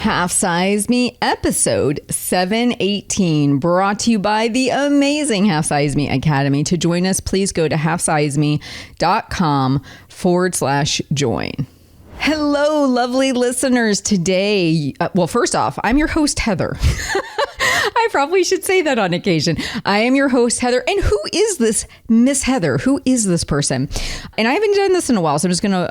Half Size Me, episode 718, brought to you by the amazing Half Size Me Academy. To join us, please go to halfsizeme.com/join. Hello, lovely listeners. Today, well, first off, I'm your host, Heather. I probably should say that on occasion. I am your host, Heather. And who is this Miss Heather? Who is this person? And I haven't done this in a while, so I'm just going to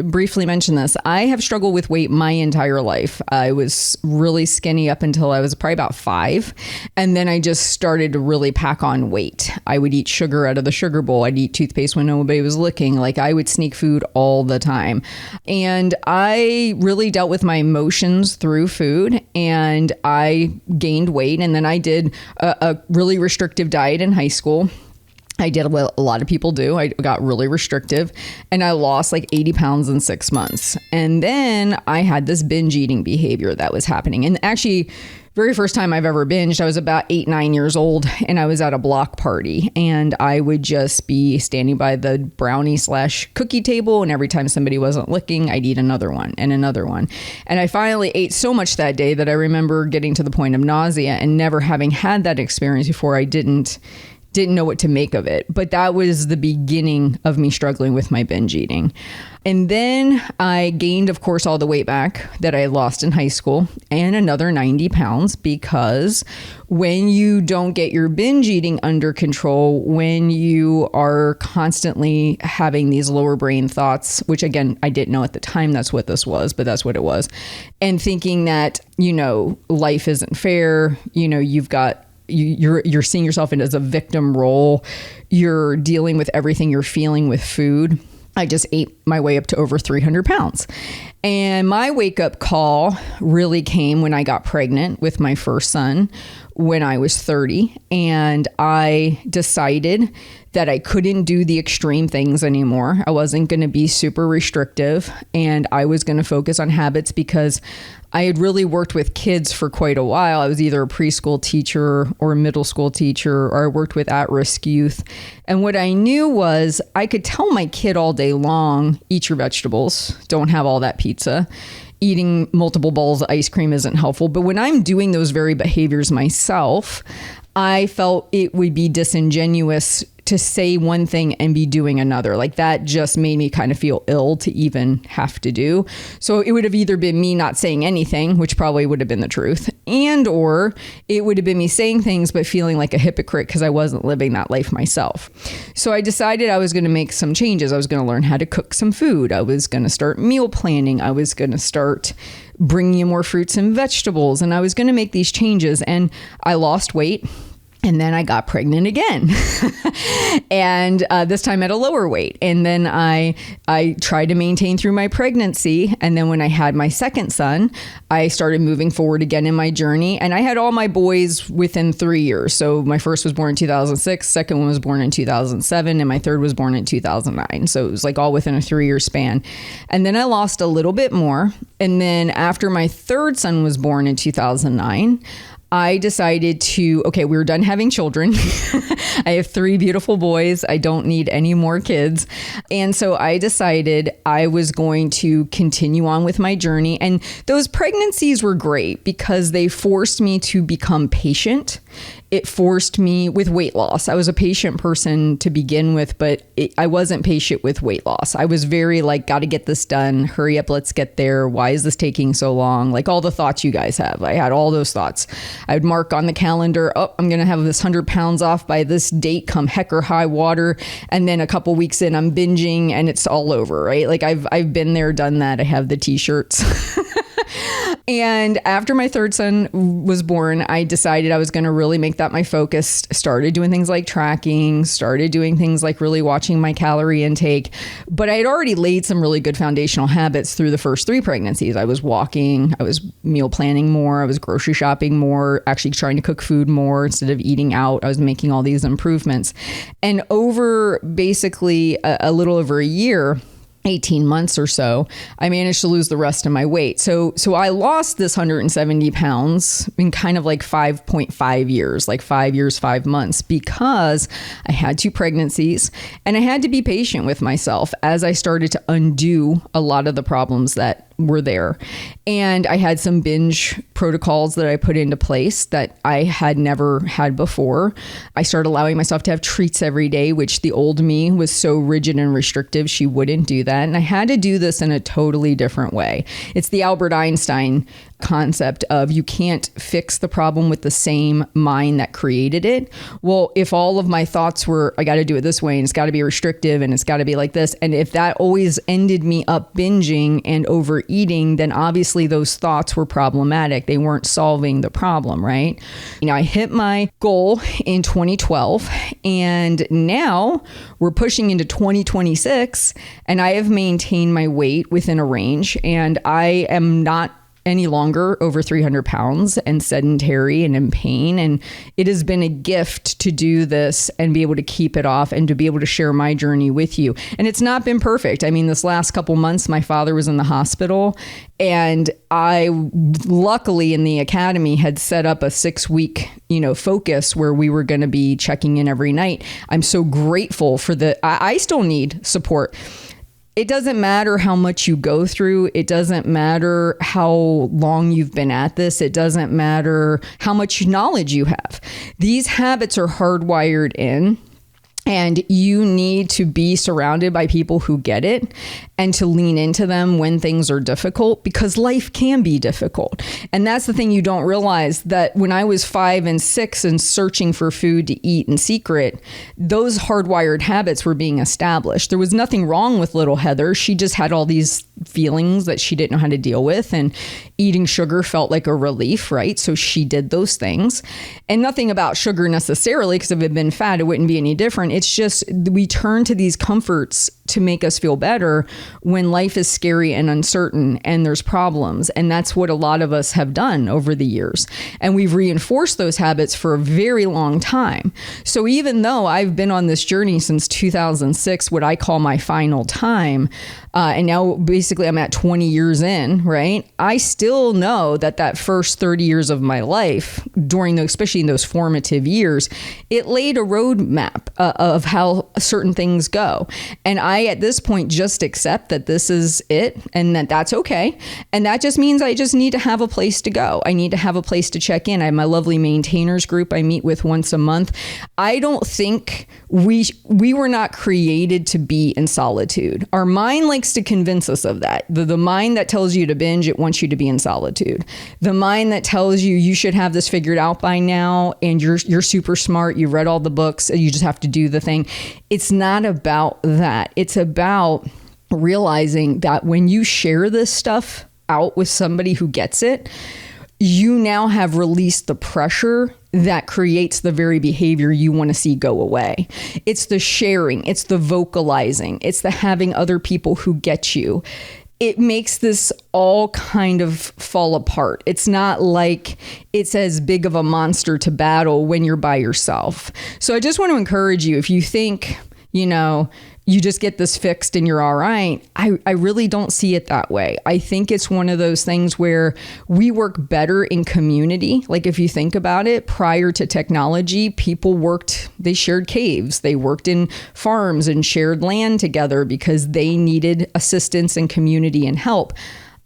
briefly mention this. I have struggled with weight my entire life. I was really skinny up until I was probably about 5. And then I just started to really pack on weight. I would eat sugar out of the sugar bowl. I'd eat toothpaste when nobody was looking. Like, I would sneak food all the time. And I really dealt with my emotions through food, and I gained weight. And then I did a really restrictive diet in high school. I did what a lot of people do. I got really restrictive, and I lost like 80 pounds in 6 months. And then I had this binge eating behavior that was happening. And actually, very first time I've ever binged, I was about 8, 9 years old, and I was at a block party, and I would just be standing by the brownie/cookie table, and every time somebody wasn't looking, I'd eat another one and another one. And I finally ate so much that day that I remember getting to the point of nausea, and never having had that experience before, I didn't know what to make of it. But that was the beginning of me struggling with my binge eating. And then I gained, of course, all the weight back that I lost in high school, and another 90 pounds, because when you don't get your binge eating under control, when you are constantly having these lower brain thoughts, which again, I didn't know at the time that's what this was, but that's what it was. And thinking that, life isn't fair, you're seeing yourself as a victim role. You're dealing with everything you're feeling with food. I just ate my way up to over 300 pounds. And my wake up call really came when I got pregnant with my first son when I was 30. And I decided that I couldn't do the extreme things anymore. I wasn't going to be super restrictive, and I was going to focus on habits, because I had really worked with kids for quite a while. I was either a preschool teacher or a middle school teacher, or I worked with at-risk youth. And what I knew was I could tell my kid all day long, eat your vegetables, don't have all that pizza. Eating multiple bowls of ice cream isn't helpful. But when I'm doing those very behaviors myself, I felt it would be disingenuous to say one thing and be doing another. Like, that just made me kind of feel ill to even have to do. So it would have either been me not saying anything, which probably would have been the truth, and or it would have been me saying things but feeling like a hypocrite because I wasn't living that life myself. So I decided I was going to make some changes. I was going to learn how to cook some food. I was going to start meal planning. I was going to start bringing in more fruits and vegetables, and I was going to make these changes. And I lost weight. And then I got pregnant again, and this time at a lower weight. And then I tried to maintain through my pregnancy. And then when I had my second son, I started moving forward again in my journey. And I had all my boys within 3 years. So my first was born in 2006, second one was born in 2007, and my third was born in 2009. So it was like all within a 3-year span. And then I lost a little bit more. And then after my third son was born in 2009, I decided we were done having children. I have 3 beautiful boys. I don't need any more kids. And so I decided I was going to continue on with my journey. And those pregnancies were great because they forced me to become patient. It forced me with weight loss. I was a patient person to begin with, but I wasn't patient with weight loss. I was very like, got to get this done. Hurry up. Let's get there. Why is this taking so long? Like all the thoughts you guys have. I had all those thoughts. I would mark on the calendar, I'm going to have this 100 pounds off by this date, come heck or high water. And then a couple weeks in, I'm binging and it's all over, right? Like I've been there, done that. I have the t-shirts. And after my third son was born, I decided I was going to really make that my focus. Started doing things like tracking, started doing things like really watching my calorie intake. But I had already laid some really good foundational habits through the first 3 pregnancies. I was walking, I was meal planning more, I was grocery shopping more, actually trying to cook food more instead of eating out. I was making all these improvements. And over basically a little over a year, 18 months or so, I managed to lose the rest of my weight. So I lost this 170 pounds in kind of like 5.5 years, like 5 years, 5 months, because I had 2 pregnancies and I had to be patient with myself as I started to undo a lot of the problems that were there. And I had some binge protocols that I put into place that I had never had before. I started allowing myself to have treats every day, which the old me was so rigid and restrictive, she wouldn't do that. And I had to do this in a totally different way. It's the Albert Einstein concept of you can't fix the problem with the same mind that created it. Well, if all of my thoughts were, I got to do it this way, and it's got to be restrictive, and it's got to be like this, and if that always ended me up binging and overeating, then obviously those thoughts were problematic. They weren't solving the problem, right? I hit my goal in 2012, and now we're pushing into 2026, and I have maintained my weight within a range, and I am not any longer over 300 pounds and sedentary and in pain. And it has been a gift to do this and be able to keep it off and to be able to share my journey with you. And it's not been perfect. I mean, this last couple months, my father was in the hospital, and I luckily in the academy had set up a 6-week, focus where we were going to be checking in every night. I'm so grateful for I still need support. It doesn't matter how much you go through. It doesn't matter how long you've been at this. It doesn't matter how much knowledge you have. These habits are hardwired in. And you need to be surrounded by people who get it and to lean into them when things are difficult, because life can be difficult. And that's the thing you don't realize, that when I was 5 and 6 and searching for food to eat in secret, those hardwired habits were being established. There was nothing wrong with little Heather. She just had all these feelings that she didn't know how to deal with, and eating sugar felt like a relief, right? So she did those things. And nothing about sugar necessarily, because if it had been fat, it wouldn't be any different. It's just we turn to these comforts to make us feel better when life is scary and uncertain and there's problems. And that's what a lot of us have done over the years. And we've reinforced those habits for a very long time. So even though I've been on this journey since 2006, what I call my final time, and now basically I'm at 20 years in, right? I still know that first 30 years of my life, especially in those formative years, it laid a roadmap of how certain things go. And I, at this point, just accept that this is it and that's okay. And that just means I just need to have a place to go. I need to have a place to check in. I have my lovely maintainers group I meet with once a month. I don't think we were not created to be in solitude. Our mind likes to convince us of that. The mind that tells you to binge, it wants you to be in solitude. The mind that tells you should have this figured out by now and you're super smart, you've read all the books, and you just have to do the thing. It's not about that. It's about realizing that when you share this stuff out with somebody who gets it, you now have released the pressure that creates the very behavior you want to see go away. It's the sharing, it's the vocalizing, it's the having other people who get you. It makes this all kind of fall apart. It's not like it's as big of a monster to battle when you're by yourself. So I just want to encourage you, if you think, you just get this fixed and you're all right, I really don't see it that way. I think it's one of those things where we work better in community. Like if you think about it, prior to technology, people they shared caves, they worked in farms and shared land together because they needed assistance and community and help.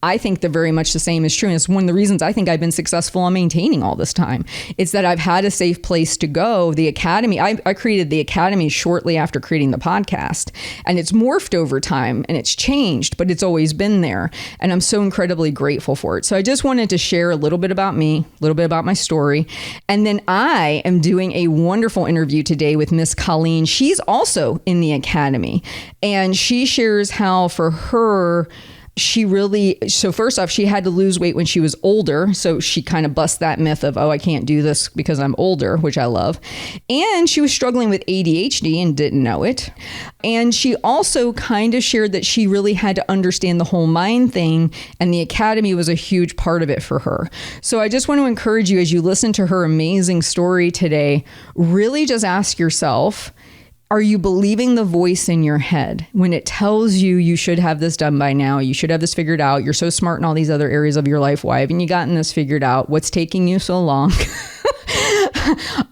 I think very much the same is true. And it's one of the reasons I think I've been successful on maintaining all this time. It's that I've had a safe place to go. The Academy, I created the Academy shortly after creating the podcast, and it's morphed over time and it's changed, but it's always been there. And I'm so incredibly grateful for it. So I just wanted to share a little bit about me, a little bit about my story. And then I am doing a wonderful interview today with Miss Colleen. She's also in the Academy, and she shares how for her, so first off, she had to lose weight when she was older. So she kind of busts that myth of, I can't do this because I'm older, which I love. And she was struggling with ADHD and didn't know it. And she also kind of shared that she really had to understand the whole mind thing. And the Academy was a huge part of it for her. So I just want to encourage you, as you listen to her amazing story today, really just ask yourself, are you believing the voice in your head when it tells you should have this done by now? You should have this figured out. You're so smart in all these other areas of your life. Why haven't you gotten this figured out? What's taking you so long?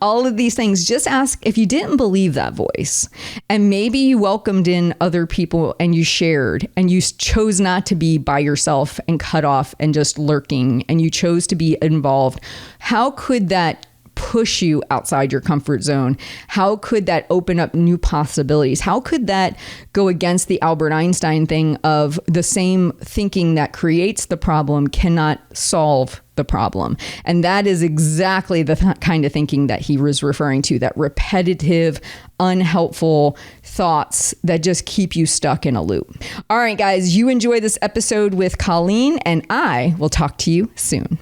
all of these things. Just ask if you didn't believe that voice, and maybe you welcomed in other people and you shared and you chose not to be by yourself and cut off and just lurking, and you chose to be involved. How could that push you outside your comfort zone? How could that open up new possibilities? How could that go against the Albert Einstein thing of the same thinking that creates the problem cannot solve the problem? And that is exactly the kind of thinking that he was referring to, that repetitive, unhelpful thoughts that just keep you stuck in a loop. All right, guys, you enjoy this episode with Colleen, and I will talk to you soon.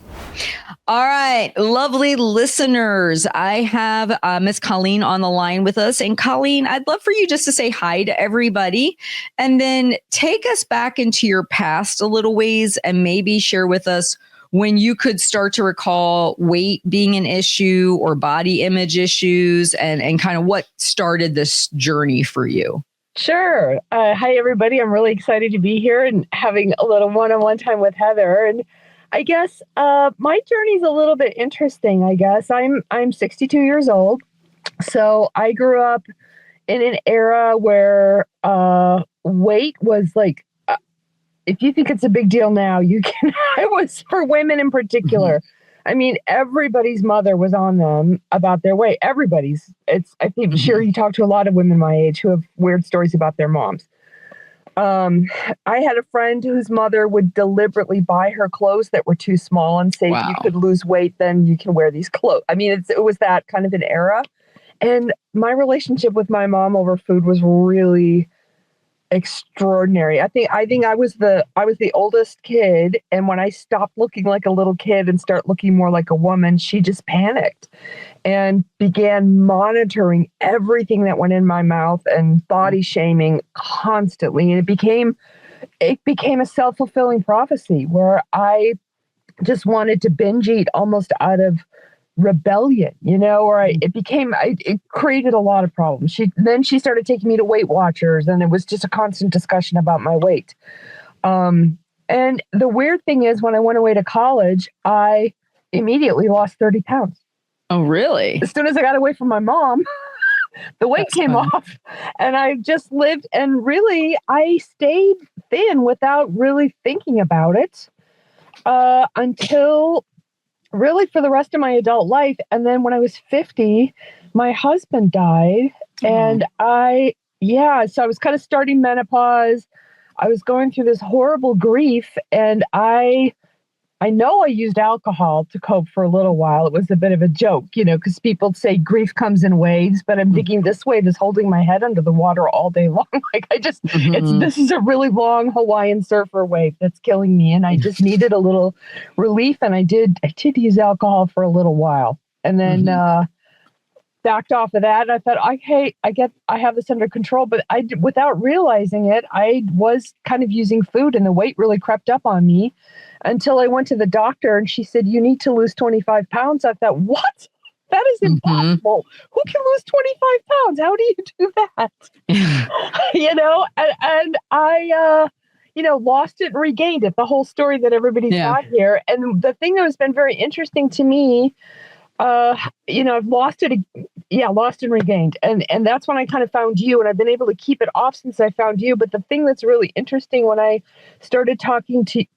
All right, lovely listeners. I have Miss Colleen on the line with us. And Colleen, I'd love for you just to say hi to everybody and then take us back into your past a little ways and maybe share with us when you could start to recall weight being an issue or body image issues and kind of what started this journey for you. Sure. Hi, everybody. I'm really excited to be here and having a little one-on-one time with Heather. And I guess my journey's a little bit interesting, I guess. I'm 62 years old. So I grew up in an era where weight was like, if you think it's a big deal now, you can. It was for women in particular. Mm-hmm. I mean, everybody's mother was on them about their weight. Everybody's. I think, sure, you talk to a lot of women my age who have weird stories about their moms. I had a friend whose mother would deliberately buy her clothes that were too small and say, If you could lose weight, then you can wear these clothes. I mean, it was that kind of an era. And my relationship with my mom over food was really extraordinary. I think I was the oldest kid. And when I stopped looking like a little kid and start looking more like a woman, she just panicked and began monitoring everything that went in my mouth and body shaming constantly. And it became a self-fulfilling prophecy where I just wanted to binge eat almost out of rebellion, or it created a lot of problems. She started taking me to Weight Watchers, and it was just a constant discussion about my weight. And the weird thing is, when I went away to college, I immediately lost 30 pounds. Oh, really? As soon as I got away from my mom, the weight came off, and I just lived, and really, I stayed thin without really thinking about it until really for the rest of my adult life. And then when I was 50, my husband died. And so I was kind of starting menopause. I was going through this horrible grief, and I know I used alcohol to cope for a little while. It was a bit of a joke, because people say grief comes in waves, but I'm thinking this wave is holding my head under the water all day long. Like this is a really long Hawaiian surfer wave that's killing me. And I just needed a little relief. And I did use alcohol for a little while, and then, backed off of that. And I thought, okay, I have this under control, but without realizing it, I was kind of using food, and the weight really crept up on me until I went to the doctor, and she said, you need to lose 25 pounds. I thought, what? That is impossible. Who can lose 25 pounds? How do you do that? And I, lost it and regained it. The whole story that everybody's got here. And the thing that has been very interesting to me, I've lost it. Lost and regained. And that's when I kind of found you, and I've been able to keep it off since I found you. But the thing that's really interesting when I started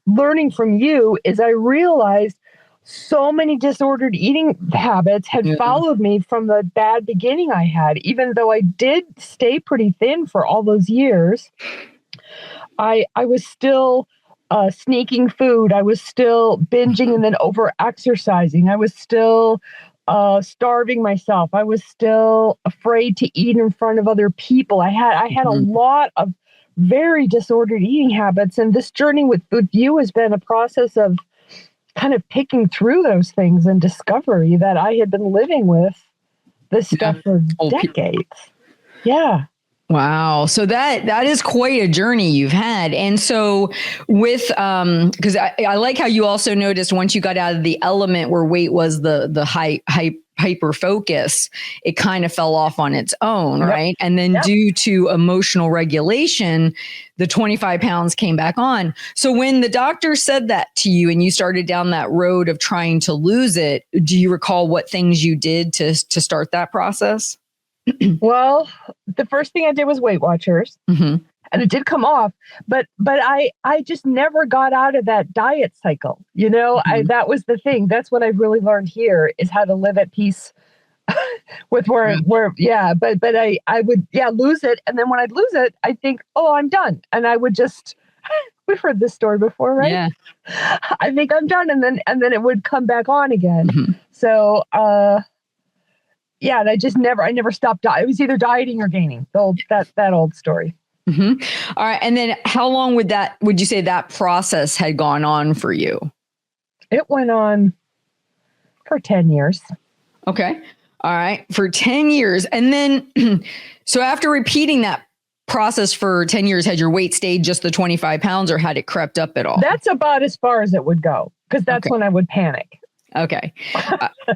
learning from you is I realized so many disordered eating habits had followed me from the bad beginning I had. Even though I did stay pretty thin for all those years, I was still sneaking food. I was still binging and then over exercising. I was still starving myself. I was still afraid to eat in front of other people. I had a lot of very disordered eating habits. And this journey with you has been a process of kind of picking through those things and discovery that I had been living with this stuff for decades. Yeah. Wow. So that is quite a journey you've had. And so with because I like how you also noticed once you got out of the element where weight was the hyper focus, it kind of fell off on its own, Yep. right? And then due to emotional regulation, the 25 pounds came back on. So when the doctor said that to you and you started down that road of trying to lose it, do you recall what things you did to start that process? Well, the first thing I did was Weight Watchers, Mm-hmm. and it did come off, but I just never got out of that diet cycle. Mm-hmm. That was the thing. That's what I've really learned here is how to live at peace with but I would lose it, and then when I'd lose it, I think, oh, I'm done, and I would just we've heard this story before, right? Yeah. I think I'm done, and then it would come back on again. Mm-hmm. So and I never stopped. It was either dieting or gaining. That old story. Mm-hmm. All right. And then how long would you say that process had gone on for you? It went on for 10 years. Okay. All right. For 10 years. And then, so after repeating that process for 10 years, had your weight stayed just the 25 pounds or had it crept up at all? That's about as far as it would go, because that's when I would panic. Okay.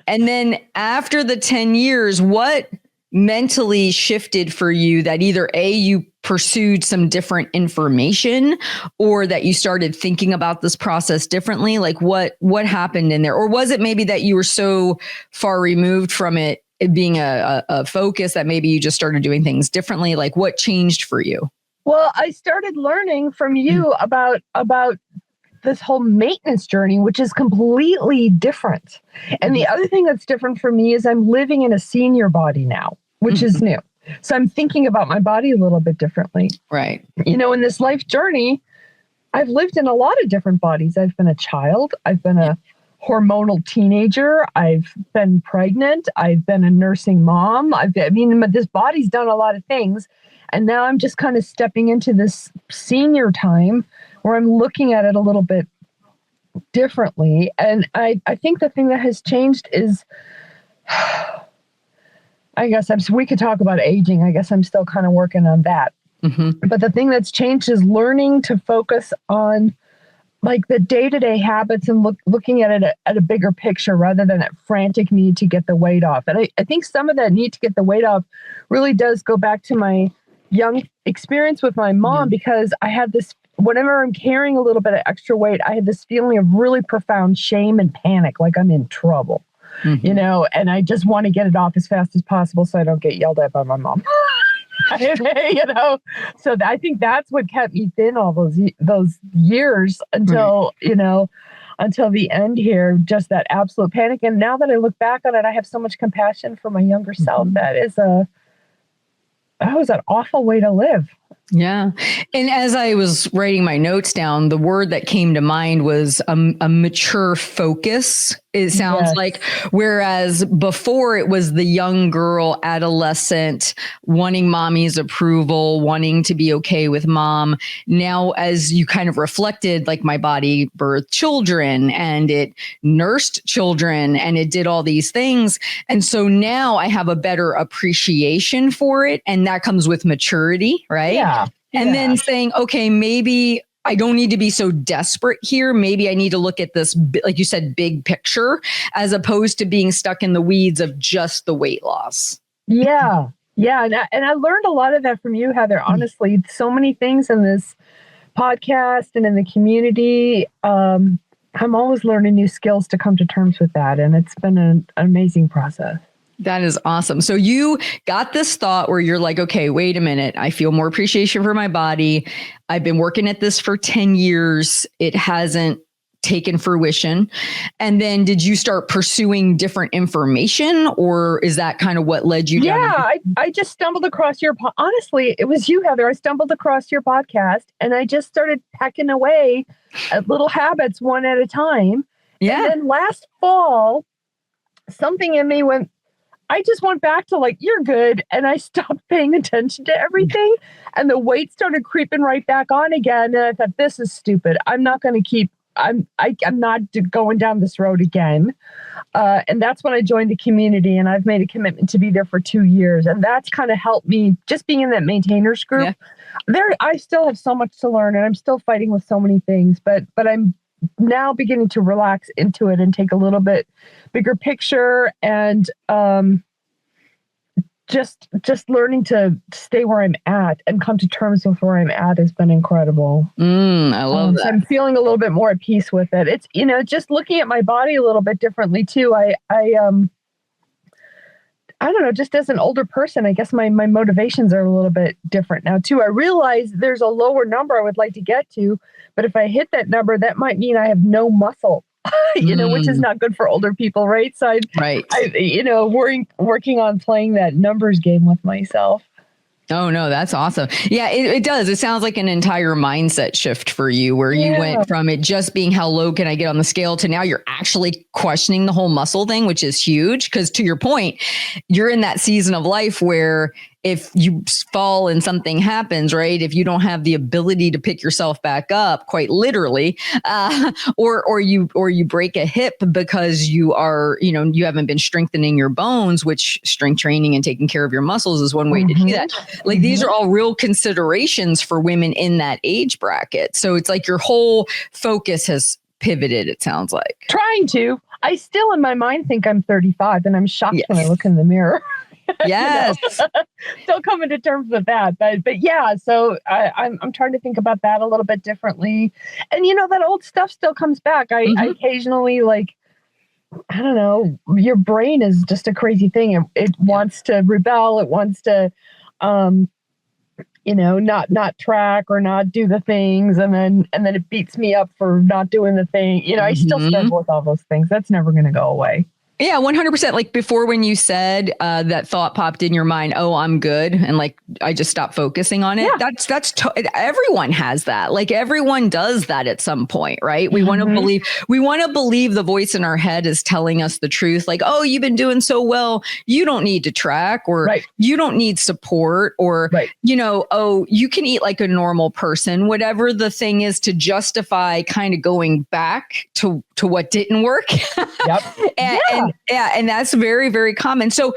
And then after the 10 years, what mentally shifted for you that either you pursued some different information or that you started thinking about this process differently? Like what happened in there? Or was it maybe that you were so far removed from it being a focus that maybe you just started doing things differently? Like what changed for you? Well, I started learning from you about this whole maintenance journey, which is completely different. And the other thing that's different for me is I'm living in a senior body now, which is new. So I'm thinking about my body a little bit differently. Right. In this life journey, I've lived in a lot of different bodies. I've been a child. I've been a hormonal teenager. I've been pregnant. I've been a nursing mom. This body's done a lot of things. And now I'm just kind of stepping into this senior time where I'm looking at it a little bit differently. And I think the thing that has changed is, I guess we could talk about aging. I guess I'm still kind of working on that. Mm-hmm. But the thing that's changed is learning to focus on like the day-to-day habits and looking at it at a bigger picture rather than that frantic need to get the weight off. And I think some of that need to get the weight off really does go back to my young experience with my mom, because I had this, whenever I'm carrying a little bit of extra weight, I had this feeling of really profound shame and panic, like I'm in trouble, and I just want to get it off as fast as possible so I don't get yelled at by my mom. So I think that's what kept me thin all those years until, until the end here, just that absolute panic. And now that I look back on it, I have so much compassion for my younger self. That was an awful way to live. Yeah. And as I was writing my notes down, the word that came to mind was a mature focus. It sounds like, whereas before it was the young girl, adolescent, wanting mommy's approval, wanting to be okay with mom. Now, as you kind of reflected, like my body birthed children and it nursed children and it did all these things. And so now I have a better appreciation for it. And that comes with maturity, right? Yeah. And then saying, okay, maybe I don't need to be so desperate here. Maybe I need to look at this, like you said, big picture, as opposed to being stuck in the weeds of just the weight loss. Yeah. Yeah. And I learned a lot of that from you, Heather. Honestly, so many things in this podcast and in the community. I'm always learning new skills to come to terms with that. And it's been an amazing process. That is awesome. So you got this thought where you're like, okay, wait a minute. I feel more appreciation for my body. I've been working at this for 10 years. It hasn't taken fruition. And then did you start pursuing different information, or is that kind of what led you down? Yeah, I just stumbled across honestly, it was you, Heather. I stumbled across your podcast and I just started pecking away at little habits one at a time. Yeah. And then last fall, something in me I just went back to like, you're good. And I stopped paying attention to everything. And the weight started creeping right back on again. And I thought, this is stupid. I'm not going to keep I'm not going down this road again. And that's when I joined the community, and I've made a commitment to be there for 2 years. And that's kind of helped me just being in that maintainers group. Yeah. There, I still have so much to learn, and I'm still fighting with so many things, but I'm now beginning to relax into it and take a little bit bigger picture, and just learning to stay where I'm at and come to terms with where I'm at has been incredible. I love that. So I'm feeling a little bit more at peace with it. It's, just looking at my body a little bit differently too. I don't know, just as an older person, I guess my motivations are a little bit different now too. I realize there's a lower number I would like to get to, but if I hit that number, that might mean I have no muscle. Which is not good for older people, right? So working on playing that numbers game with myself. Oh, no, that's awesome. Yeah, it does. It sounds like an entire mindset shift for you, where you went from it just being how low can I get on the scale to now you're actually questioning the whole muscle thing, which is huge. Because to your point, you're in that season of life where if you fall and something happens, right? If you don't have the ability to pick yourself back up, quite literally, or you break a hip because you are, you haven't been strengthening your bones, which strength training and taking care of your muscles is one way to do that. Like these are all real considerations for women in that age bracket. So it's like your whole focus has pivoted, it sounds like. Trying to. I still in my mind think I'm 35, and I'm shocked when I look in the mirror. Yes. Still coming to terms with that. But yeah, so I'm trying to think about that a little bit differently. And that old stuff still comes back. I occasionally, like, I don't know, your brain is just a crazy thing. It wants to rebel. It wants to not track or not do the things. And then it beats me up for not doing the thing. I still struggle with all those things. That's never going to go away. Yeah, 100%. Like before, when you said that thought popped in your mind, oh, I'm good. And like, I just stopped focusing on it. Yeah. Everyone has that. Like everyone does that at some point, right? We want to believe the voice in our head is telling us the truth. Like, oh, you've been doing so well. You don't need to track, or you don't need support, or, oh, you can eat like a normal person, whatever the thing is, to justify kind of going back to what didn't work. Yep. And that's very, very common. So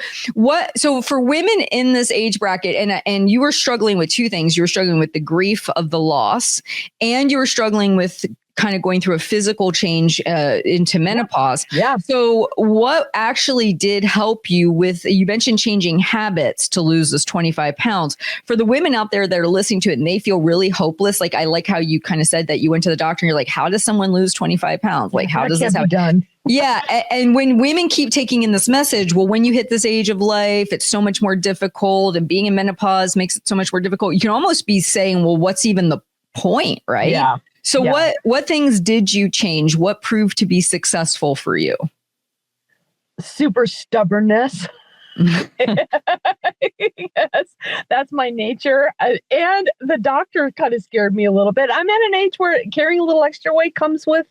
for women in this age bracket, and you were struggling with two things. You were struggling with the grief of the loss, and you were struggling with kind of going through a physical change into menopause. Yeah. So what actually did help you with, you mentioned changing habits to lose this 25 pounds. For the women out there that are listening to it and they feel really hopeless, like I like how you kind of said that you went to the doctor and you're like, how does someone lose 25 pounds? Like, how does this happen? Done? Yeah. And when women keep taking in this message, well, when you hit this age of life, it's so much more difficult, and being in menopause makes it so much more difficult. You can almost be saying, well, what's even the point, right? Yeah. So what things did you change? What proved to be successful for you? Super stubbornness. Yes, that's my nature. And the doctor kind of scared me a little bit. I'm at an age where carrying a little extra weight comes with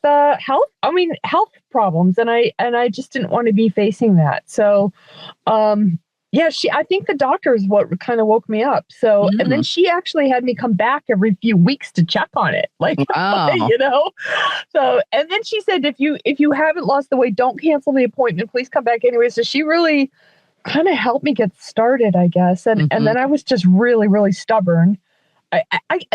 health problems. And I just didn't want to be facing that. So, I think the doctor is what kind of woke me up. So, and then she actually had me come back every few weeks to check on it. Like, wow. So, and then she said, if you haven't lost the weight, don't cancel the appointment. Please come back anyway. So she really kind of helped me get started, I guess. And then I was just really, really stubborn. I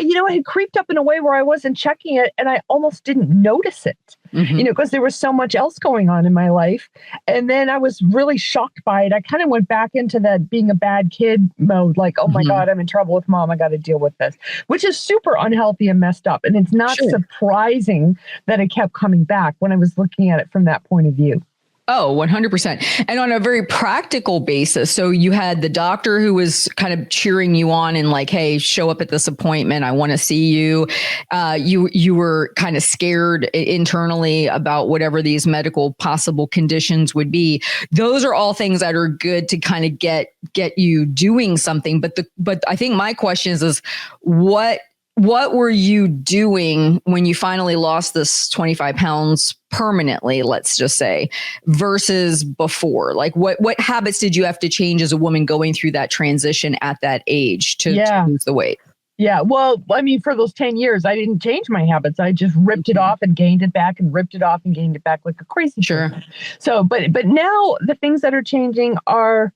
had creeped up in a way where I wasn't checking it, and I almost didn't notice it, because there was so much else going on in my life. And then I was really shocked by it. I kind of went back into that being a bad kid mode, like, oh my God, I'm in trouble with mom. I got to deal with this, which is super unhealthy and messed up. And it's not surprising that it kept coming back when I was looking at it from that point of view. Oh, 100%. And on a very practical basis. So you had the doctor who was kind of cheering you on and like, hey, show up at this appointment. I want to see you. You were kind of scared internally about whatever these medical possible conditions would be. Those are all things that are good to kind of get you doing something. But I think my question is what were you doing when you finally lost this 25 pounds permanently, let's just say, versus before? Like what habits did you have to change as a woman going through that transition at that age to lose the weight? Yeah. Well, I mean, for those 10 years, I didn't change my habits. I just ripped it off and gained it back and ripped it off and gained it back like a crazy Sure. person. So, but now the things that are changing are,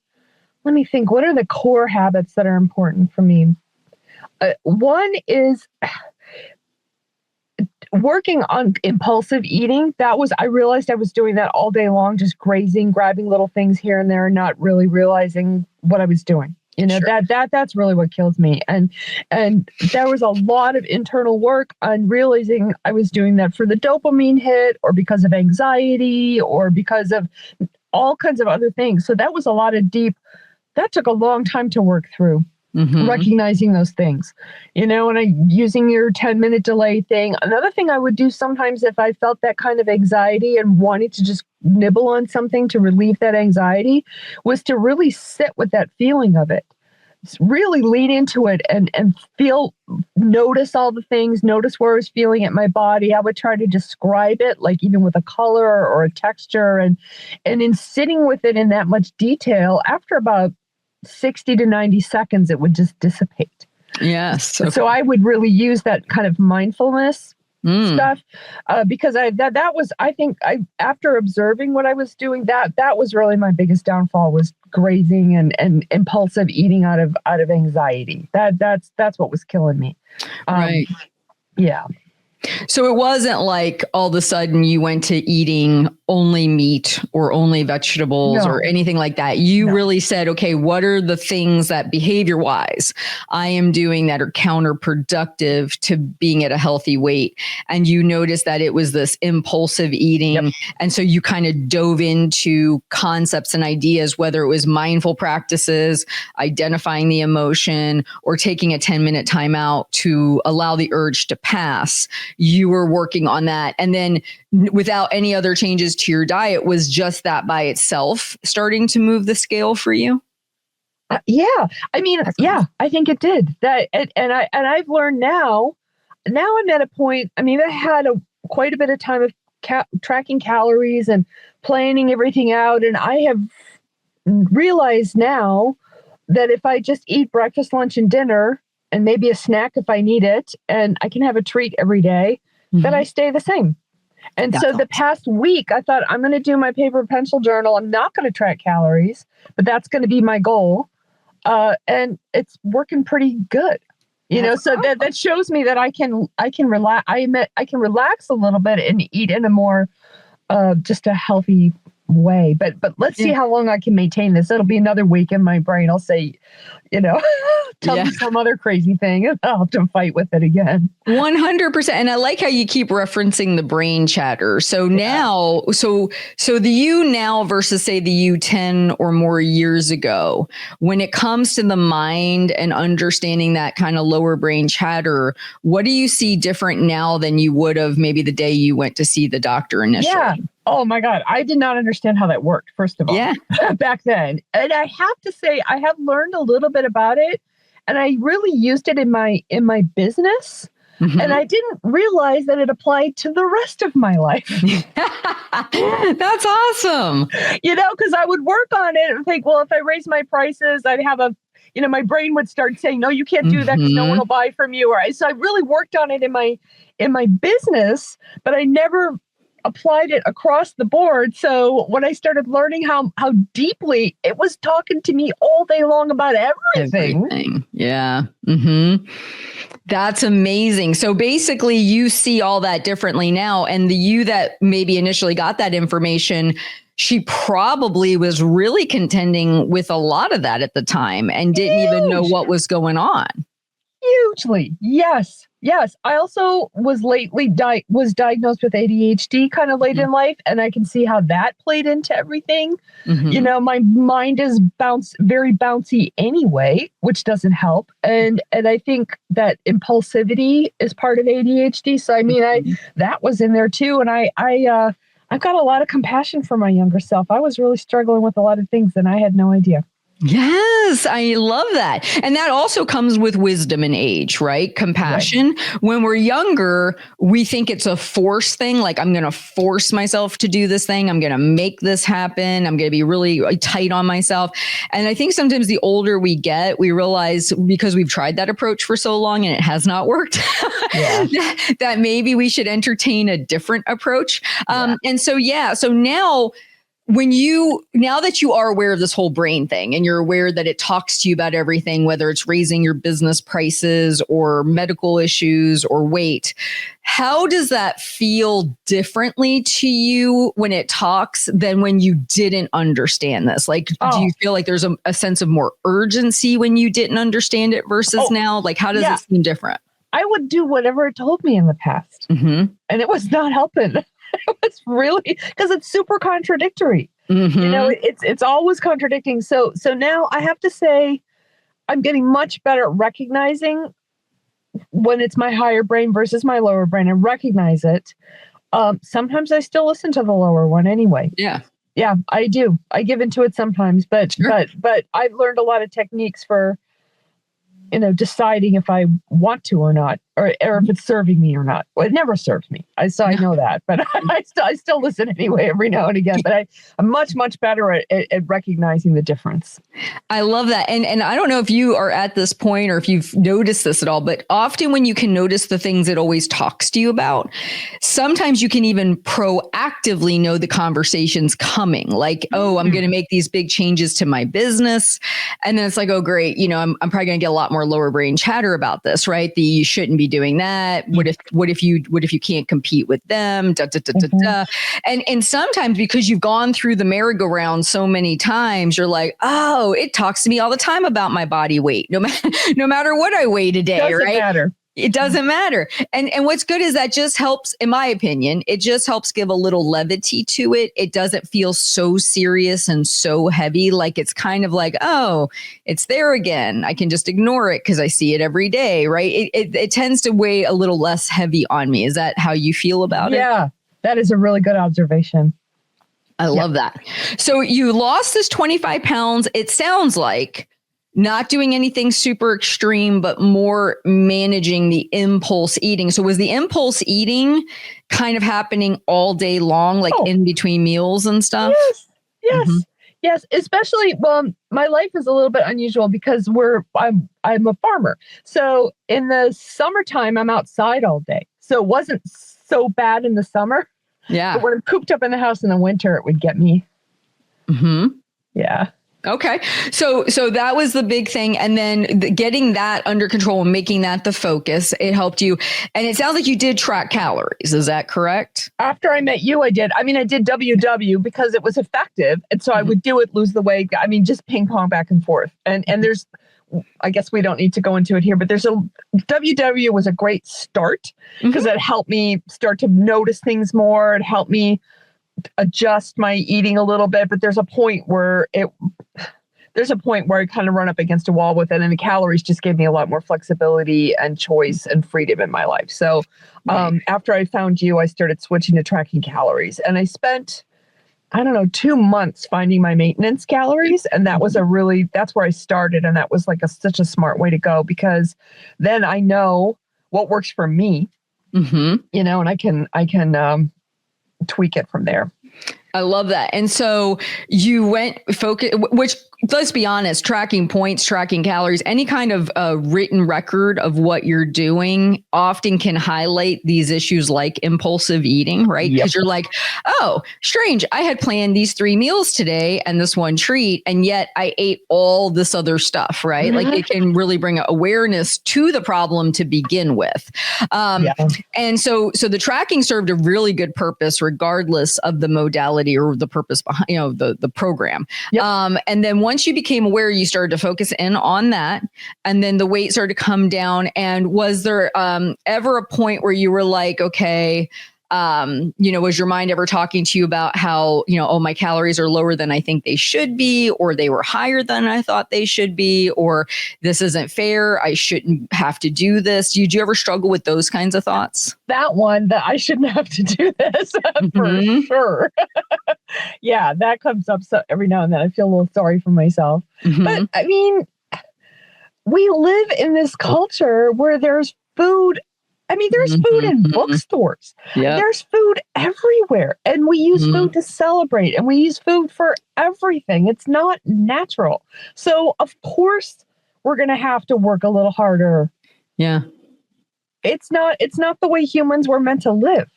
let me think, what are the core habits that are important for me? One is working on impulsive eating. I realized I was doing that all day long, just grazing, grabbing little things here and there, and not really realizing what I was doing. Sure. That's really what kills me. And there was a lot of internal work on realizing I was doing that for the dopamine hit, or because of anxiety, or because of all kinds of other things. So that was a lot of that took a long time to work through. Recognizing those things, and using your 10-minute delay thing. Another thing I would do sometimes if I felt that kind of anxiety and wanted to just nibble on something to relieve that anxiety was to really sit with that feeling of it. Really lean into it and notice all the things, notice where I was feeling it in my body. I would try to describe it, like even with a color or a texture, and in sitting with it in that much detail, after about 60 to 90 seconds, it would just dissipate. Yes. Okay. So I would really use that kind of mindfulness stuff because that was, I think, after observing what I was doing, that was really my biggest downfall, was grazing and impulsive eating out of anxiety. That's what was killing me. Right. Yeah. So it wasn't like all of a sudden you went to eating only meat or only vegetables or anything like that. You really said, okay, what are the things that behavior wise I am doing that are counterproductive to being at a healthy weight? And you noticed that it was this impulsive eating. Yep. And so you kind of dove into concepts and ideas, whether it was mindful practices, identifying the emotion, or taking a 10-minute timeout to allow the urge to pass. You were working on that. And then without any other changes to your diet, was just that by itself starting to move the scale for you? Yeah. I mean, I think it did that. And I've learned now I'm at a point, I mean, I had quite a bit of time of tracking calories and planning everything out. And I have realized now that if I just eat breakfast, lunch, and dinner, and maybe a snack if I need it, and I can have a treat every day, that I stay the same. And so the past week, I thought, I'm going to do my paper pencil journal. I'm not going to track calories, but that's going to be my goal. And it's working pretty good. So that shows me that I can relax. I can relax a little bit and eat in a more just a healthy way. But let's see how long I can maintain this. It'll be another week in my brain. I'll say, tell me some other crazy thing, and I'll have to fight with it again. 100%. And I like how you keep referencing the brain chatter. So now, so the you now versus say the you 10 or more years ago, when it comes to the mind and understanding that kind of lower brain chatter, what do you see different now than you would have maybe the day you went to see the doctor initially? Yeah. Oh my God. I did not understand how that worked, first of all, back then. And I have to say, I have learned a little bit about it, and I really used it in my business. And I didn't realize that it applied to the rest of my life. That's awesome. Because I would work on it and think, well, if I raise my prices, I'd have my brain would start saying, no, you can't do that because no one will buy from you. So I really worked on it in my business, but I never applied it across the board. So when I started learning how deeply it was talking to me all day long about everything. Yeah. That's amazing. So basically you see all that differently now. And the you that maybe initially got that information, she probably was really contending with a lot of that at the time and didn't even know what was going on. Hugely. Yes. I also was was diagnosed with ADHD kind of late in life, and I can see how that played into everything. My mind is very bouncy anyway, which doesn't help. And I think that impulsivity is part of ADHD. So I mean, that was in there too. And I've got a lot of compassion for my younger self. I was really struggling with a lot of things, and I had no idea. Yes, I love that. And that also comes with wisdom and age, right? Compassion. Right. When we're younger, we think it's a force thing. Like, I'm going to force myself to do this thing. I'm going to make this happen. I'm going to be really tight on myself. And I think sometimes the older we get, we realize, because we've tried that approach for so long and it has not worked, that maybe we should entertain a different approach. And so now, now that you are aware of this whole brain thing and you're aware that it talks to you about everything, whether it's raising your business prices or medical issues or weight, how does that feel differently to you when it talks than when you didn't understand this? Like, do you feel like there's a sense of more urgency when you didn't understand it versus now? Like, how does it seem different? I would do whatever it told me in the past. And it was not helping. It was really, because it's super contradictory. It's always contradicting. So now I have to say I'm getting much better at recognizing when it's my higher brain versus my lower brain, and recognize it. Sometimes I still listen to the lower one anyway. Yeah, I do. I give into it sometimes, but I've learned a lot of techniques for deciding if I want to or not, or if it's serving me or not. Well, it never serves me. I know that, but I still listen anyway every now and again. But I'm much, much better at recognizing the difference. I love that. And I don't know if you are at this point or if you've noticed this at all, but often when you can notice the things it always talks to you about, sometimes you can even proactively know the conversation's coming. Like, I'm going to make these big changes to my business. And then it's like, oh, great. I'm probably going to get a lot more lower brain chatter about this, right? You shouldn't be doing that. What if you can't compete with them? And sometimes because you've gone through the merry-go-round so many times, you're like, oh, it talks to me all the time about my body weight, no matter what I weigh today, doesn't right? Matter. It doesn't matter. And what's good is that just helps, in my opinion, it just helps give a little levity to it. It doesn't feel so serious and so heavy. Like, it's kind of like, oh, it's there again. I can just ignore it because I see it every day, right? It tends to weigh a little less heavy on me. Is that how you feel about it? Yeah, that is a really good observation. I love that. So you lost this 25 pounds. It sounds like not doing anything super extreme, but more managing the impulse eating. So was the impulse eating kind of happening all day long, like in between meals and stuff? Yes. Especially, my life is a little bit unusual because I'm a farmer. So in the summertime, I'm outside all day. So it wasn't so bad in the summer. Yeah. But when I'm cooped up in the house in the winter, it would get me. Yeah. Okay. So that was the big thing. And then getting that under control and making that the focus, it helped you. And it sounds like you did track calories. Is that correct? After I met you, I did. I did WW because it was effective. And so I would do it, lose the weight. Just ping pong back and forth. And there's, I guess we don't need to go into it here, but WW was a great start because it helped me start to notice things more. It helped me adjust my eating a little bit, but there's a point where I kind of run up against a wall with it, and the calories just gave me a lot more flexibility and choice and freedom in my life. So after I found you, I started switching to tracking calories, and I spent, 2 months finding my maintenance calories. And that was that's where I started. And that was like such a smart way to go, because then I know what works for me, and I can tweak it from there. I love that. And so you went focus, which, let's be honest, tracking points, tracking calories, any kind of written record of what you're doing often can highlight these issues like impulsive eating, right? Because you're like, oh, strange. I had planned these 3 meals today and this one treat, and yet I ate all this other stuff, right? Like, it can really bring awareness to the problem to begin with. And so the tracking served a really good purpose, regardless of the modality or the purpose behind, the program. And then once you became aware, you started to focus in on that, and then the weight started to come down. And was there ever a point where you were like, okay, Was your mind ever talking to you about how, oh, my calories are lower than I think they should be, or they were higher than I thought they should be, or this isn't fair, I shouldn't have to do this? Did you ever struggle with those kinds of thoughts? That one, that I shouldn't have to do this for sure. Yeah, that comes up every now and then. I feel a little sorry for myself. But I mean, we live in this culture where there's food. I mean, there's food in bookstores. Yep. There's food everywhere. And we use food to celebrate, and we use food for everything. It's not natural. So, of course, we're going to have to work a little harder. Yeah. It's not the way humans were meant to live,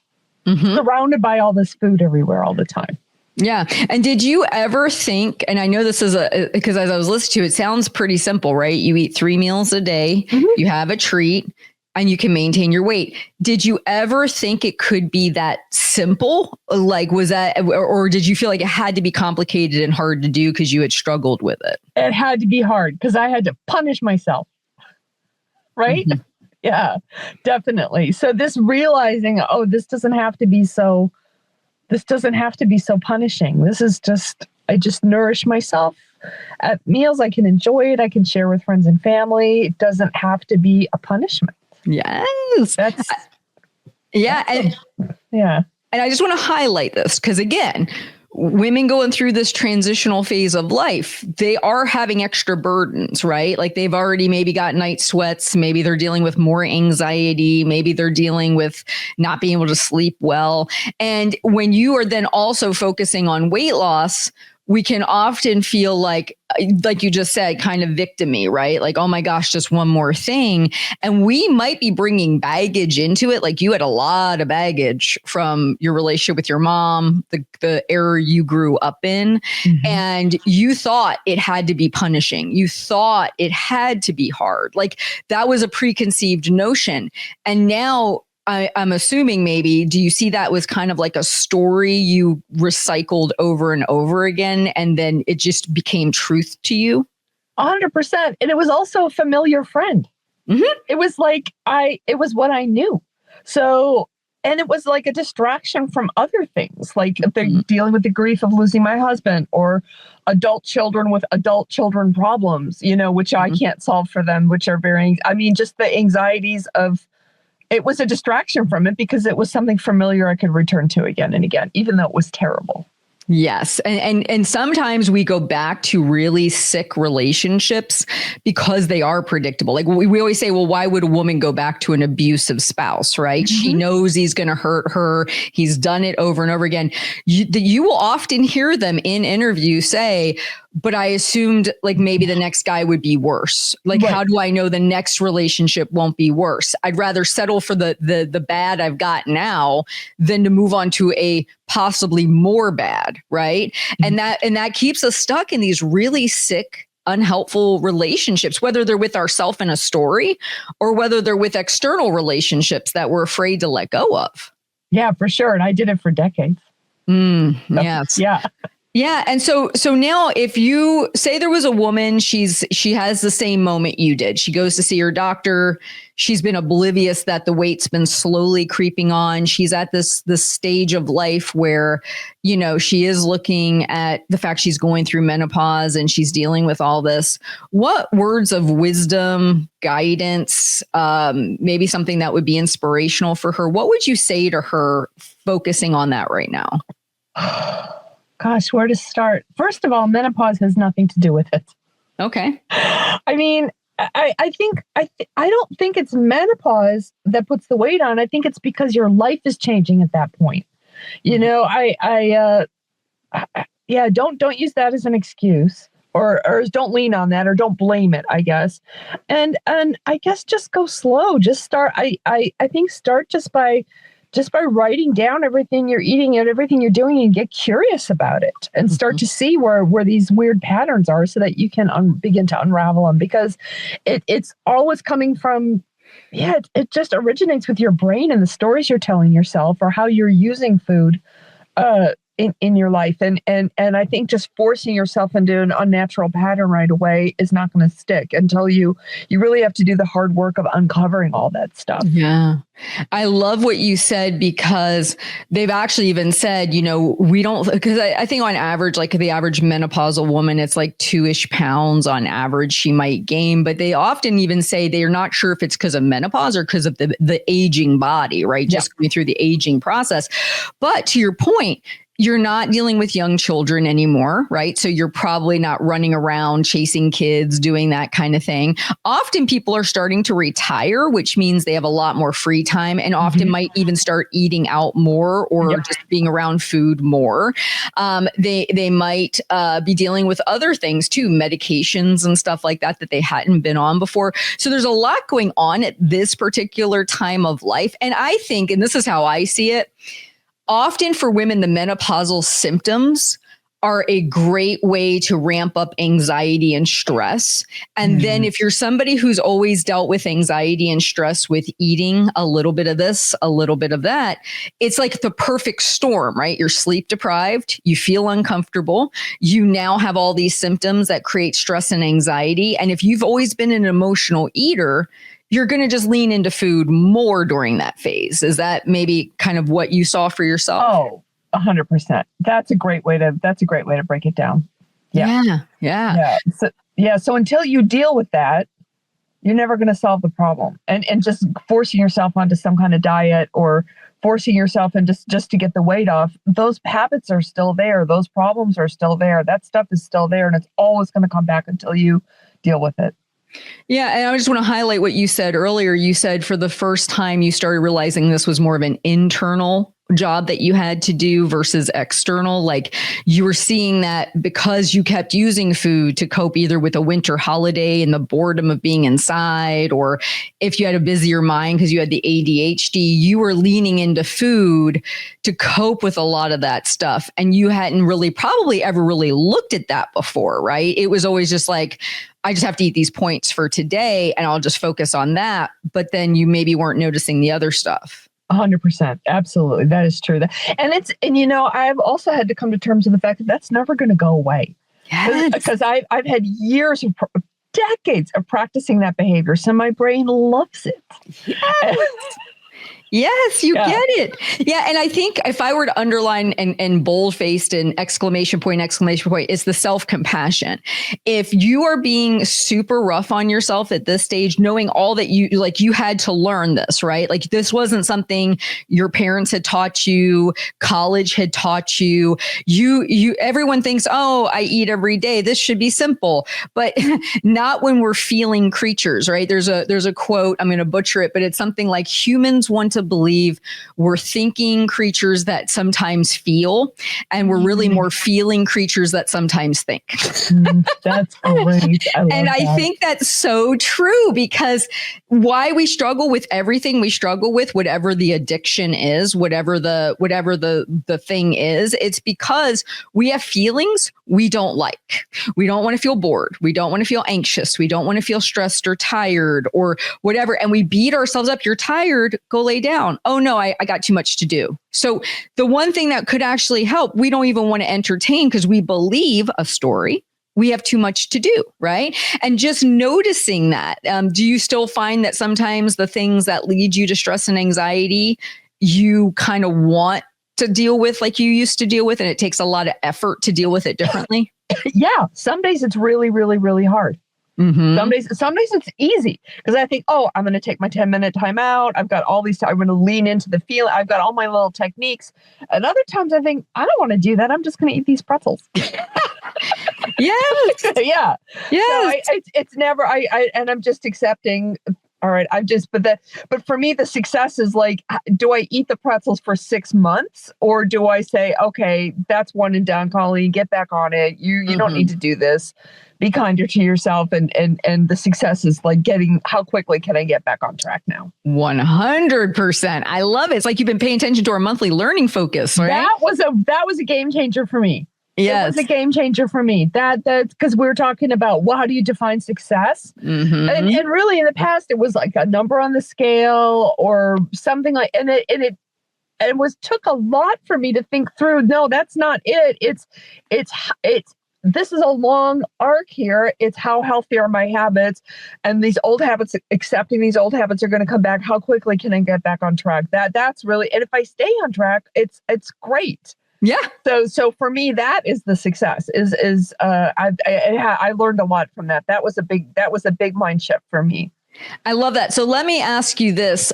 surrounded by all this food everywhere all the time. Yeah. And did you ever think, and I know this is because as I was listening to it, sounds pretty simple, right? You eat 3 meals a day, you have a treat, and you can maintain your weight. Did you ever think it could be that simple? Like, was that, or did you feel like it had to be complicated and hard to do because you had struggled with it? It had to be hard because I had to punish myself. Right? Yeah, definitely. So this realizing, oh, this doesn't have to be so punishing. This is I just nourish myself at meals. I can enjoy it. I can share with friends and family. It doesn't have to be a punishment. Yes. And I just want to highlight this because, again, women going through this transitional phase of life, they are having extra burdens, right? Like they've already maybe got night sweats. Maybe they're dealing with more anxiety. Maybe they're dealing with not being able to sleep well. And when you are then also focusing on weight loss, we can often feel like you just said, kind of victim-y, right? Like, oh my gosh, just one more thing. And we might be bringing baggage into it. Like you had a lot of baggage from your relationship with your mom, the era you grew up in. And you thought it had to be punishing. You thought it had to be hard. Like that was a preconceived notion. And now I'm assuming maybe, do you see that was kind of like a story you recycled over and over again, and then it just became truth to you? 100%. And it was also a familiar friend. It was like, it was what I knew. So, and it was like a distraction from other things, like dealing with the grief of losing my husband, or adult children with adult children problems, which I can't solve for them, which are just the anxieties of. It was a distraction from it because it was something familiar I could return to again and again, even though it was terrible. Yes. And sometimes we go back to really sick relationships because they are predictable. Like we always say, well, why would a woman go back to an abusive spouse, right? She knows he's going to hurt her. He's done it over and over again. You will often hear them in interviews say, but I assumed like maybe the next guy would be worse. Like, how do I know the next relationship won't be worse? I'd rather settle for the bad I've got now than to move on to a possibly more bad, right? And that keeps us stuck in these really sick, unhelpful relationships, whether they're with ourselves in a story or whether they're with external relationships that we're afraid to let go of. Yeah, for sure. And I did it for decades. Yes. Yeah. Yeah. And so now if you say there was a woman, she has the same moment you did. She goes to see her doctor. She's been oblivious that the weight's been slowly creeping on. She's at this stage of life where, she is looking at the fact she's going through menopause and she's dealing with all this. What words of wisdom, guidance, maybe something that would be inspirational for her? What would you say to her focusing on that right now? Gosh, where to start? First of all, menopause has nothing to do with it. Okay. I mean, I don't think it's menopause that puts the weight on. I think it's because your life is changing at that point. Don't use that as an excuse, or don't lean on that, or don't blame it, I guess. And I guess just go slow. Just start. I think start just by writing down everything you're eating and everything you're doing, and get curious about it and start to see where these weird patterns are, so that you can begin to unravel them, because it's always coming from, it just originates with your brain and the stories you're telling yourself, or how you're using food. in your life. And I think just forcing yourself into an unnatural pattern right away is not going to stick until you really have to do the hard work of uncovering all that stuff. Yeah. I love what you said, because they've actually even said, we don't, because I think on average, like the average menopausal woman, it's like 2-ish pounds on average she might gain. But they often even say they're not sure if it's because of menopause or because of the aging body, right? Just going through the aging process. But to your point, you're not dealing with young children anymore, right? So you're probably not running around chasing kids, doing that kind of thing. Often people are starting to retire, which means they have a lot more free time, and often might even start eating out more or just being around food more. They might be dealing with other things too, medications and stuff like that they hadn't been on before. So there's a lot going on at this particular time of life. And I think, and this is how I see it, often for women, the menopausal symptoms are a great way to ramp up anxiety and stress. And then if you're somebody who's always dealt with anxiety and stress with eating a little bit of this, a little bit of that, it's like the perfect storm, right? You're sleep deprived, you feel uncomfortable, you now have all these symptoms that create stress and anxiety. And if you've always been an emotional eater, you're going to just lean into food more during that phase. Is that maybe kind of what you saw for yourself? Oh, 100%. That's a great way to break it down. Yeah. So until you deal with that, you're never going to solve the problem. And just forcing yourself onto some kind of diet or forcing yourself and just to get the weight off, those habits are still there. Those problems are still there. That stuff is still there, and it's always going to come back until you deal with it. Yeah. And I just want to highlight what you said earlier. You said for the first time you started realizing this was more of an internal job that you had to do versus external. Like you were seeing that because you kept using food to cope either with a winter holiday and the boredom of being inside, or if you had a busier mind because you had the ADHD, you were leaning into food to cope with a lot of that stuff. And you hadn't really probably ever really looked at that before, right? It was always just like, I just have to eat these points for today and I'll just focus on that. But then you maybe weren't noticing the other stuff. 100%. Absolutely. That is true. And I've also had to come to terms with the fact that that's never going to go away. Yes. Because I've had years of decades of practicing that behavior. So my brain loves it. Yes. Yes, you get it. Yeah. And I think if I were to underline and bold-faced and exclamation point, it's the self-compassion. If you are being super rough on yourself at this stage, knowing all that you had to learn this, right? Like this wasn't something your parents had taught you, college had taught you, everyone thinks, oh, I eat every day. This should be simple, but not when we're feeling creatures, right? There's a quote, I'm going to butcher it, but it's something like humans want to believe we're thinking creatures that sometimes feel, and we're really more feeling creatures that sometimes think. That's great. I think that's so true, because why we struggle with everything we struggle with, whatever the addiction is, whatever the thing is, it's because we have feelings we don't like. We don't want to feel bored. We don't want to feel anxious. We don't want to feel stressed or tired or whatever. And we beat ourselves up. You're tired. Go lay down. Oh no, I got too much to do. So the one thing that could actually help, we don't even want to entertain because we believe a story. We have too much to do, right? And just noticing that. Do you still find that sometimes the things that lead you to stress and anxiety, you kind of want to deal with like you used to deal with, and it takes a lot of effort to deal with it differently? Yeah. Some days it's really, really, really hard. Mm-hmm. Some days it's easy because I think, oh, I'm going to take my 10-minute time out. I've got all these, I'm going to lean into the feel. I've got all my little techniques. And other times I think, I don't want to do that. I'm just going to eat these pretzels. Yes. Yeah. Yes. So it's never, and I'm just accepting. All right. But for me, the success is like, do I eat the pretzels for 6 months, or do I say, okay, that's one and done, Colleen, get back on it. You don't need to do this. Be kinder to yourself. And the success is like how quickly can I get back on track now? 100%. I love it. It's like you've been paying attention to our monthly learning focus, right? That was a game changer for me. Yes. It was a game changer for me. That's because we were talking about, well, how do you define success? Mm-hmm. And really in the past, it was like a number on the scale or something like, and it was took a lot for me to think through. No, that's not it. It's this is a long arc here. It's how healthy are my habits, and these old habits, accepting these old habits are going to come back. How quickly can I get back on track? That's really, and if I stay on track, it's great. Yeah. So for me, that is the success. I learned a lot from that. That was a big mind shift for me. I love that. So let me ask you this.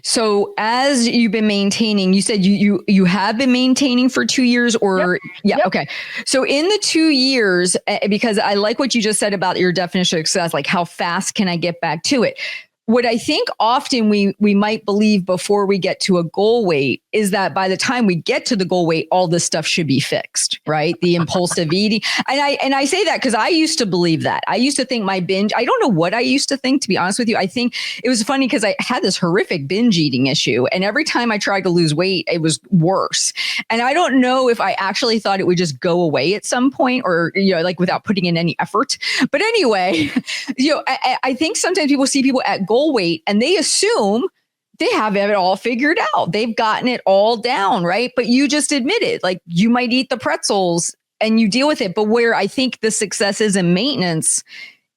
So as you've been maintaining, you said you have been maintaining for 2 years or Yep. Okay. So in the 2 years, because I like what you just said about your definition of success, like how fast can I get back to it? What I think often we might believe before we get to a goal weight is that by the time we get to the goal weight, all this stuff should be fixed, right? The impulsive eating. And I say that because I used to believe that. I used to think my binge, I don't know what I used to think, to be honest with you. I think it was funny because I had this horrific binge eating issue. And every time I tried to lose weight, it was worse. And I don't know if I actually thought it would just go away at some point or, like without putting in any effort. But anyway, I think sometimes people see people at goal weight and they assume they have it all figured out. They've gotten it all down, right? But you just admitted, like, you might eat the pretzels and you deal with it. But where I think the success is in maintenance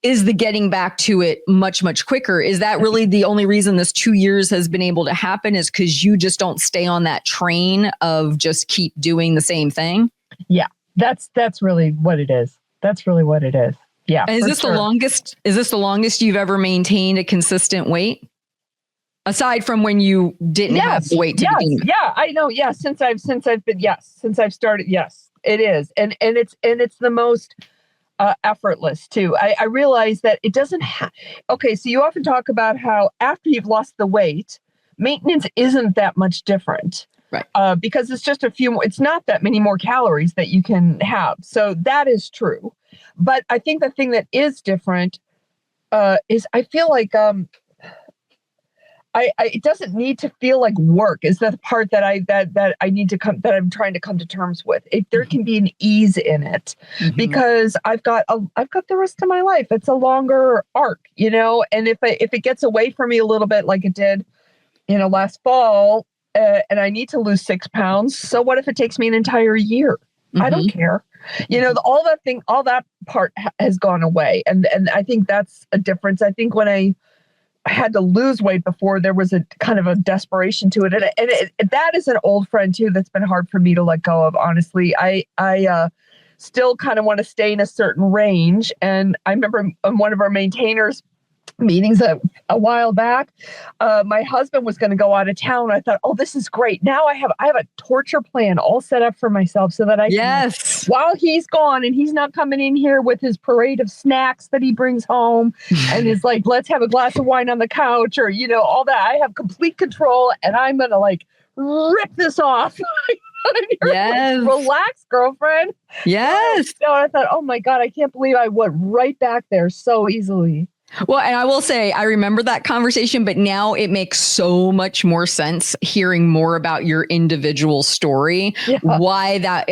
is the getting back to it much, much quicker. Is that really the only reason this 2 years has been able to happen, is because you just don't stay on that train of just keep doing the same thing? Yeah, that's really what it is. That's really what it is. Yeah. And is this the longest you've ever maintained a consistent weight? Aside from when you didn't have the weight to begin with. Yeah, I know. Yeah. Since I've started. Yes, it is. And it's the most effortless too. I realize that it doesn't have, okay. So you often talk about how after you've lost the weight, maintenance isn't that much different. Right. Because it's just it's not that many more calories that you can have. So that is true. But I think the thing that is different is I feel like it doesn't need to feel like work. Is the part that I'm trying to come to terms with. There can be an ease in it because I've got the rest of my life. It's a longer arc, and if it gets away from me a little bit, like it did, last fall, and I need to lose 6 pounds. So what if it takes me an entire year? I don't care. All that part has gone away. And I think that's a difference. I think when I had to lose weight before, there was a kind of a desperation to it. And that is an old friend too, that's been hard for me to let go of. Honestly, I still kind of want to stay in a certain range. And I remember on one of our maintainers meetings a while back, my husband was going to go out of town. I thought, oh, this is great. Now I have a torture plan all set up for myself so that I can, while he's gone and he's not coming in here with his parade of snacks that he brings home and is like, let's have a glass of wine on the couch or, all that. I have complete control and I'm going to rip this off. Yes. Like, relax, girlfriend. Yes. So I thought, oh my God, I can't believe I went right back there so easily. Well, and I will say, I remember that conversation, but now it makes so much more sense hearing more about your individual story. Yeah. Why that,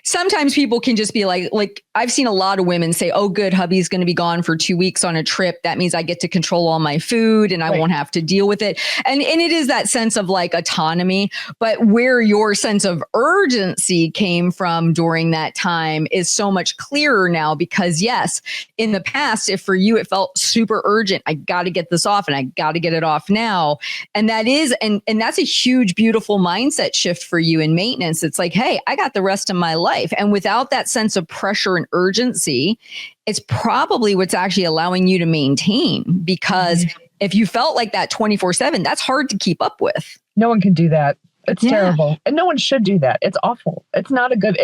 sometimes people can just be like, I've seen a lot of women say, oh, good, hubby's going to be gone for 2 weeks on a trip. That means I get to control all my food and I won't have to deal with it. And it is that sense of autonomy, but where your sense of urgency came from during that time is so much clearer now, because yes, in the past, if for you, it felt super urgent. I got to get this off and I got to get it off now. And that is, and that's a huge, beautiful mindset shift for you in maintenance. It's like, hey, I got the rest of my life. And without that sense of pressure and urgency, it's probably what's actually allowing you to maintain, because if you felt like that 24/7, that's hard to keep up with. No one can do that. It's terrible. And no one should do that. It's awful. It's not a good,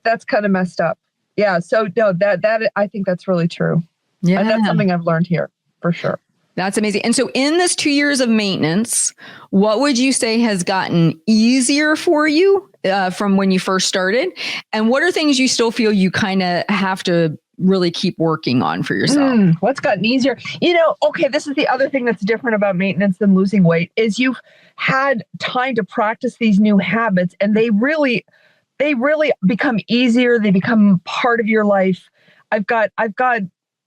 that's kind of messed up. Yeah. So no, that I think that's really true. Yeah. And that's something I've learned here for sure. That's amazing. And so in this 2 years of maintenance, what would you say has gotten easier for you from when you first started? And what are things you still feel you kind of have to really keep working on for yourself? What's gotten easier? Okay, this is the other thing that's different about maintenance than losing weight is you've had time to practice these new habits and they really become easier. They become part of your life. I've got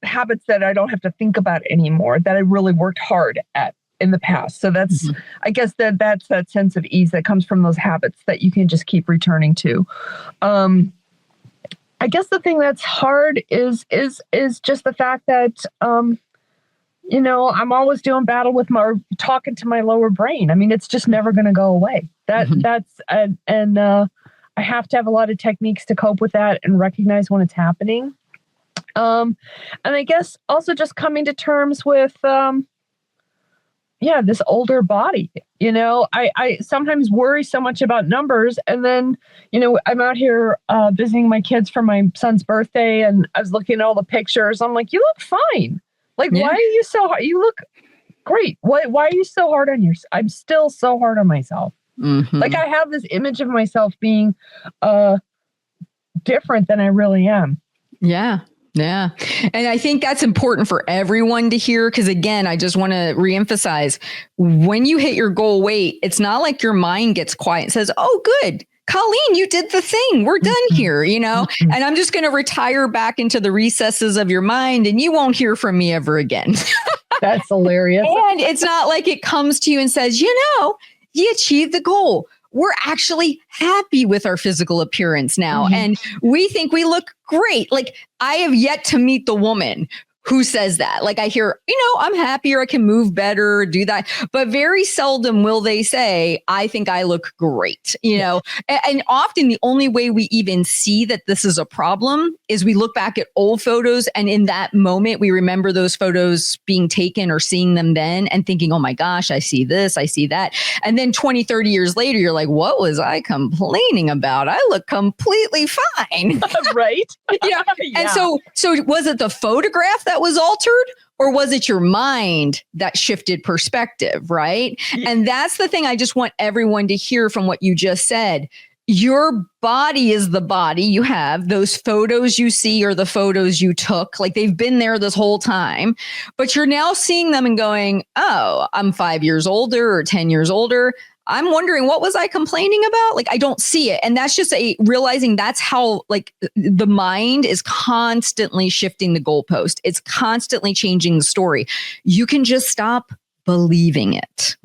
habits that I don't have to think about anymore, that I really worked hard at in the past. So that's, I guess that's that sense of ease that comes from those habits that you can just keep returning to. I guess the thing that's hard is just the fact that, I'm always doing battle with talking to my lower brain. I mean, it's just never going to go away. I have to have a lot of techniques to cope with that and recognize when it's happening. And I guess also just coming to terms with, this older body. I sometimes worry so much about numbers, and then, I'm out here visiting my kids for my son's birthday, and I was looking at all the pictures. I'm like, you look fine. Like, why are you so hard? You look great. Why are you so hard on yourself? I'm still so hard on myself. Like, I have this image of myself being different than I really am. Yeah. Yeah. And I think that's important for everyone to hear, because again, I just want to reemphasize, when you hit your goal weight, it's not like your mind gets quiet and says, oh, good, Colleen, you did the thing. We're done here, and I'm just going to retire back into the recesses of your mind and you won't hear from me ever again. That's hilarious. And it's not like it comes to you and says, you achieved the goal. We're actually happy with our physical appearance now. And we think we look great. Like, I have yet to meet the woman who says that. Like, I hear, I'm happier, I can move better, do that. But very seldom will they say, I think I look great, and often the only way we even see that this is a problem is we look back at old photos. And in that moment, we remember those photos being taken or seeing them then and thinking, oh my gosh, I see this, I see that. And then 20, 30 years later, you're like, what was I complaining about? I look completely fine. Right. Yeah. And so was it the photograph that was altered, or was it your mind that shifted perspective? Right. Yeah. And that's the thing I just want everyone to hear from what you just said. Your body is the body you have. Those photos you see are the photos you took. Like, they've been there this whole time, but you're now seeing them and going, oh, I'm 5 years older or 10 years older. I'm wondering, what was I complaining about? Like, I don't see it. And that's just realizing that's how, like, the mind is constantly shifting the goalpost. It's constantly changing the story. You can just stop believing it.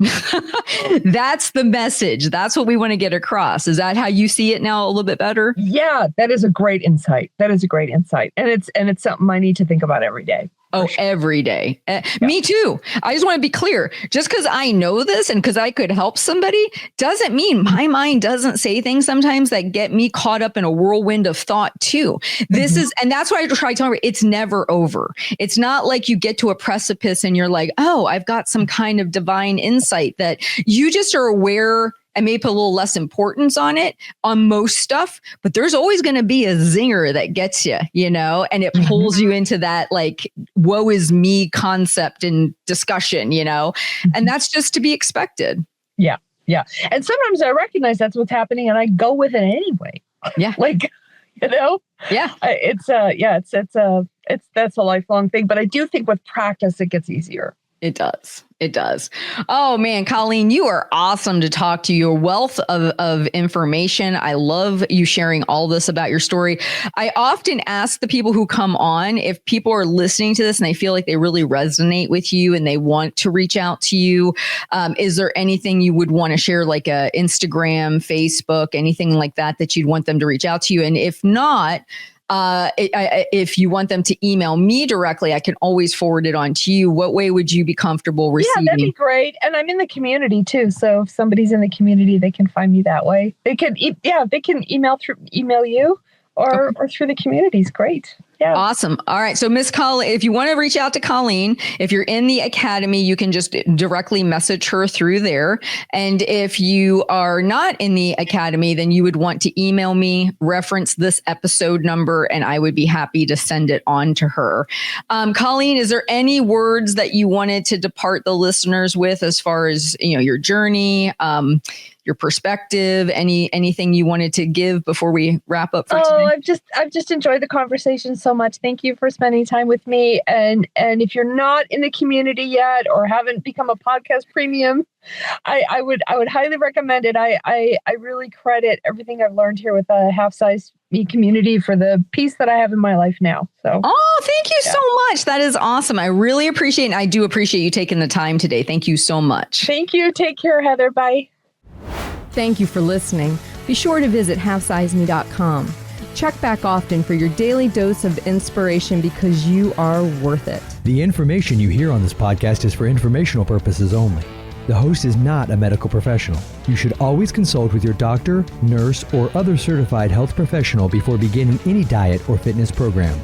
That's the message. That's what we want to get across. Is that how you see it now a little bit better? Yeah, that is a great insight. And it's something I need to think about every day. Oh, sure. Every day. Me too. I just want to be clear. Just because I know this and because I could help somebody doesn't mean my mind doesn't say things sometimes that get me caught up in a whirlwind of thought too. This is, and that's why I try to tell you, it's never over. It's not like you get to a precipice and you're like, oh, I've got some kind of divine insight that you just are aware and may put a little less importance on it on most stuff, but there's always going to be a zinger that gets you, and it pulls you into that, like, woe is me concept and discussion, and that's just to be expected. Yeah. Yeah. And sometimes I recognize that's what's happening and I go with it anyway. Yeah. Like, yeah, that's a lifelong thing, but I do think with practice, it gets easier. It does. It does. Oh man, Colleen, you are awesome to talk to. Your wealth of information. I love you sharing all this about your story. I often ask the people who come on, if people are listening to this and they feel like they really resonate with you and they want to reach out to you, is there anything you would want to share, like a Instagram, Facebook, anything like that you'd want them to reach out to you? And if not, if you want them to email me directly, I can always forward it on to you. What way would you be comfortable receiving? Yeah, that'd be great. And I'm in the community too. So if somebody's in the community, they can find me that way. They can email you or through the communities. Great. Yeah. Awesome. All right. So Miss Colleen, if you want to reach out to Colleen, if you're in the academy, you can just directly message her through there. And if you are not in the academy, then you would want to email me, reference this episode number, and I would be happy to send it on to her. Colleen, is there any words that you wanted to depart the listeners with as far as, your journey, your perspective, anything you wanted to give before we wrap up for today? I've just enjoyed the conversation so much. Thank you for spending time with me. And if you're not in the community yet or haven't become a podcast premium, I would highly recommend it. I really credit everything I've learned here with a half size me community for the peace that I have in my life now. So, oh, thank you so much. That is awesome. I really appreciate it. And I do appreciate you taking the time today. Thank you so much. Thank you. Take care, Heather. Bye. Thank you for listening. Be sure to visit halfsizeme.com. Check back often for your daily dose of inspiration because you are worth it. The information you hear on this podcast is for informational purposes only. The host is not a medical professional. You should always consult with your doctor, nurse, or other certified health professional before beginning any diet or fitness program.